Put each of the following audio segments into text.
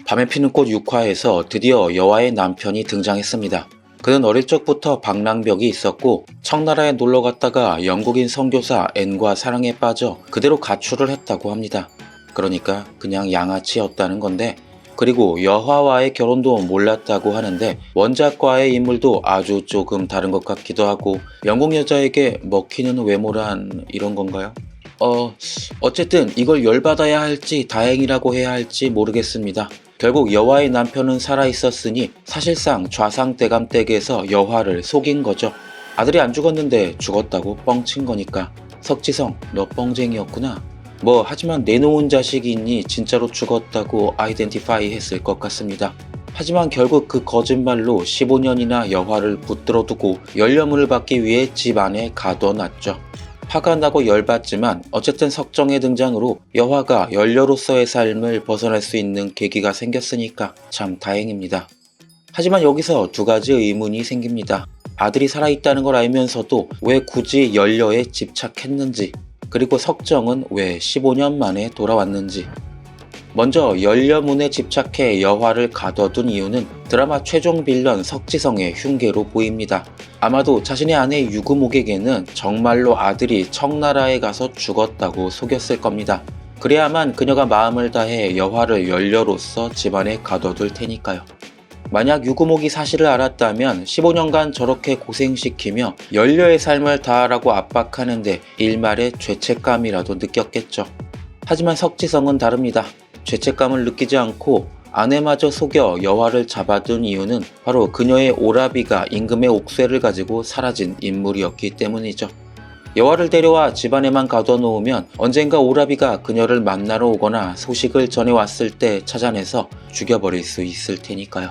밤에 피는 꽃 6화에서 드디어 여화의 남편이 등장했습니다. 그는 어릴 적부터 방랑벽이 있었고 청나라에 놀러 갔다가 영국인 선교사 앤과 사랑에 빠져 그대로 가출을 했다고 합니다. 그러니까 그냥 양아치였다는 건데, 그리고 여화와의 결혼도 몰랐다고 하는데 원작과의 인물도 아주 조금 다른 것 같기도 하고 영국 여자에게 먹히는 외모란 이런 건가요? 어쨌든 이걸 열받아야 할지 다행이라고 해야 할지 모르겠습니다. 결국 여화의 남편은 살아있었으니 사실상 좌상대감댁에서 여화를 속인 거죠. 아들이 안 죽었는데 죽었다고 뻥친 거니까. 석지성, 너 뻥쟁이였구나. 하지만 내놓은 자식이 있니 진짜로 죽었다고 아이덴티파이 했을 것 같습니다. 하지만 결국 그 거짓말로 15년이나 여화를 붙들어 두고 연료문을 받기 위해 집 안에 가둬놨죠. 화가 나고 열받지만 어쨌든 석정의 등장으로 여화가 연료로서의 삶을 벗어날 수 있는 계기가 생겼으니까 참 다행입니다. 하지만 여기서 두 가지 의문이 생깁니다. 아들이 살아있다는 걸 알면서도 왜 굳이 연료에 집착했는지, 그리고 석정은 왜 15년 만에 돌아왔는지. 먼저 연료문에 집착해 여화를 가둬둔 이유는 드라마 최종 빌런 석지성의 흉계로 보입니다. 아마도 자신의 아내 유구목에게는 정말로 아들이 청나라에 가서 죽었다고 속였을 겁니다. 그래야만 그녀가 마음을 다해 여화를 연료로서 집안에 가둬둘 테니까요. 만약 유구목이 사실을 알았다면 15년간 저렇게 고생시키며 연료의 삶을 다하라고 압박하는데 일말의 죄책감이라도 느꼈겠죠. 하지만 석지성은 다릅니다. 죄책감을 느끼지 않고 아내마저 속여 여화를 잡아둔 이유는 바로 그녀의 오라비가 임금의 옥쇠를 가지고 사라진 인물이었기 때문이죠. 여화를 데려와 집안에만 가둬놓으면 언젠가 오라비가 그녀를 만나러 오거나 소식을 전해왔을 때 찾아내서 죽여버릴 수 있을 테니까요.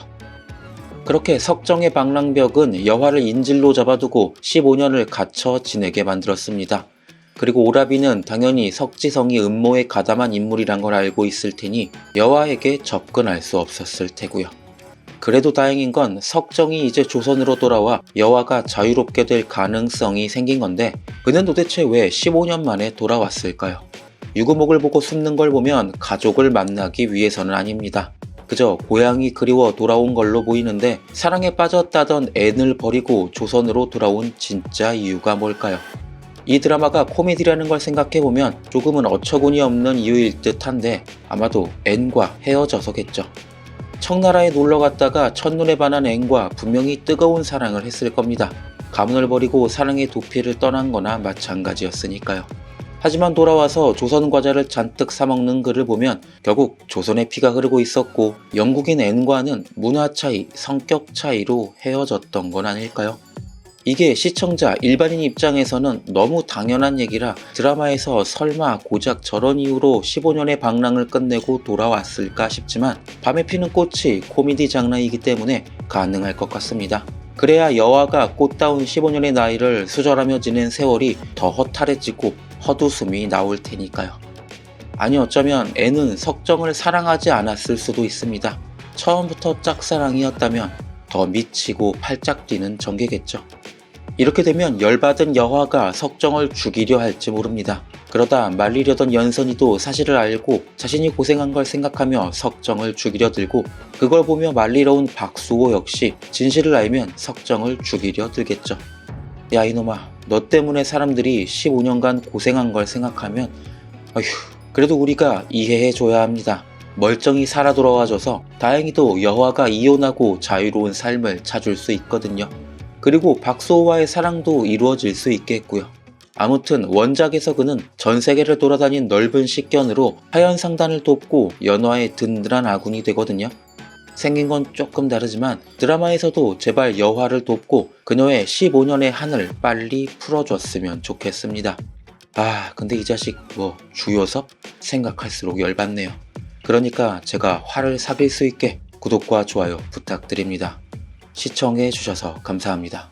그렇게 석정의 방랑벽은 여화를 인질로 잡아두고 15년을 갇혀 지내게 만들었습니다. 그리고 오라비는 당연히 석지성이 음모에 가담한 인물이란 걸 알고 있을 테니 여화에게 접근할 수 없었을 테고요. 그래도 다행인 건 석정이 이제 조선으로 돌아와 여화가 자유롭게 될 가능성이 생긴 건데, 그는 도대체 왜 15년 만에 돌아왔을까요? 유구목을 보고 숨는 걸 보면 가족을 만나기 위해서는 아닙니다. 그저 고향이 그리워 돌아온 걸로 보이는데, 사랑에 빠졌다던 앤을 버리고 조선으로 돌아온 진짜 이유가 뭘까요? 이 드라마가 코미디라는 걸 생각해보면 조금은 어처구니 없는 이유일 듯한데 아마도 앤과 헤어져서겠죠. 청나라에 놀러 갔다가 첫눈에 반한 앤과 분명히 뜨거운 사랑을 했을 겁니다. 가문을 버리고 사랑의 도피를 떠난 거나 마찬가지였으니까요. 하지만 돌아와서 조선 과자를 잔뜩 사먹는 그를 보면 결국 조선의 피가 흐르고 있었고 영국인 앤과는 문화 차이, 성격 차이로 헤어졌던 건 아닐까요? 이게 시청자, 일반인 입장에서는 너무 당연한 얘기라 드라마에서 설마 고작 저런 이유로 15년의 방랑을 끝내고 돌아왔을까 싶지만 밤에 피는 꽃이 코미디 장르이기 때문에 가능할 것 같습니다. 그래야 여화가 꽃다운 15년의 나이를 수절하며 지낸 세월이 더 허탈해지고 헛웃음이 나올 테니까요. 아니 어쩌면 앤은 석정을 사랑하지 않았을 수도 있습니다. 처음부터 짝사랑이었다면 더 미치고 팔짝 뛰는 전개겠죠. 이렇게 되면 열받은 여화가 석정을 죽이려 할지 모릅니다. 그러다 말리려던 연선이도 사실을 알고 자신이 고생한 걸 생각하며 석정을 죽이려 들고, 그걸 보며 말리러 온 박수호 역시 진실을 알면 석정을 죽이려 들겠죠. 야 이놈아, 너 때문에 사람들이 15년간 고생한 걸 생각하면 그래도 우리가 이해해줘야 합니다. 멀쩡히 살아 돌아와줘서 다행히도 여화가 이혼하고 자유로운 삶을 찾을 수 있거든요. 그리고 박수호와의 사랑도 이루어질 수 있겠고요. 아무튼 원작에서 그는 전 세계를 돌아다닌 넓은 식견으로 하현 상단을 돕고 연화의 든든한 아군이 되거든요. 생긴 건 조금 다르지만 드라마에서도 제발 여화를 돕고 그녀의 15년의 한을 빨리 풀어줬으면 좋겠습니다. 근데 이 자식 주요섭? 생각할수록 열받네요. 그러니까 제가 화를 삭일 수 있게 구독과 좋아요 부탁드립니다. 시청해 주셔서 감사합니다.